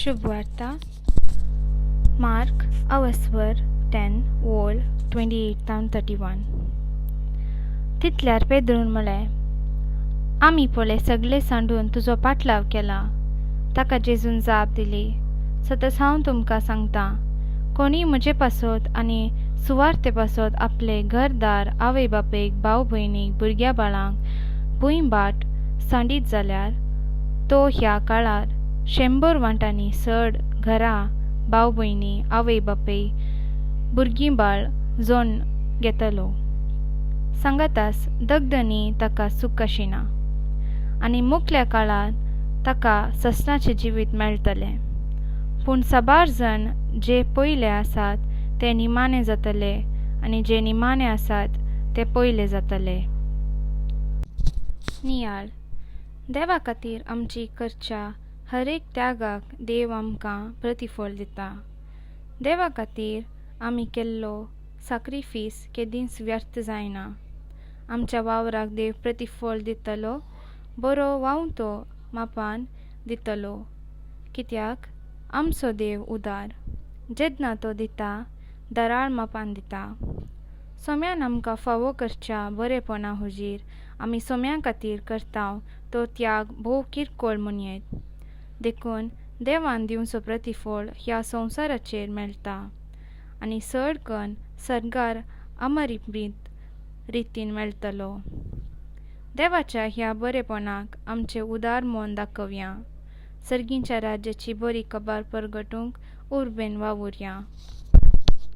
शुभवार्ता mark अवस्वर 10 वोल 28-31. तितल्यार पेद्रून म्हळें, आमी पळय सगळे सांडून तुजो पाटलाव केला. ताका जेजून जाप दिली, सतत हांव तुमकां सांगतां, कोणी म्हजे पासत आनी सुवार्ते पासत आपले घरदार आवय बापेक भाव भयणीक भुरग्या बाळांक भुंयबाट सांडीत जाल्यार तो ह्या काळार 100 वांटांनी चड घरां भाव भयणी आवय बापय भुरगीं बाळ जोण घेतलो. सांगातास दगदनी ताका सूख आशिना आनी मुखल्या काळांत ताका ससनाचें जिवीत मेळटलें. पूण साबार जण जे पयले आसात ते निमाणे जातले आनी जे निमाणे आसात ते पयले जातले. नियाळ देवा खातीर आमची करच्या हरेक त्यागाक देव आमकां प्रतिफळ दिता. देवा खातीर आमी केल्लो साक्रिफीस केदींच व्यर्थ जायना. आमच्या वावराक देव प्रतिफळ दितलो, बरो वावुतो मापान दितलो, कित्याक आमचो देव उदार. जेदना तो दिता दराळ मापान दिता. सोम्यान आमकां फावो करच्या बरेपणा हुजीर आमी सोम्यां खातीर करतांव तो त्याग भोव किरकोळ म्हणयेत. देखून देवान दिवचो प्रतिफळ ह्या संवसाराचेर मेळटा आनी चड कन्न सर्गार अमरिमीत रितीन मेळटलो. देवाच्या ह्या बरेपणाक आमचें उदार मोन दाखोवया. सर्गींच्या राज्याची बरी खबर परगटूंक उर्बेन वावुरया.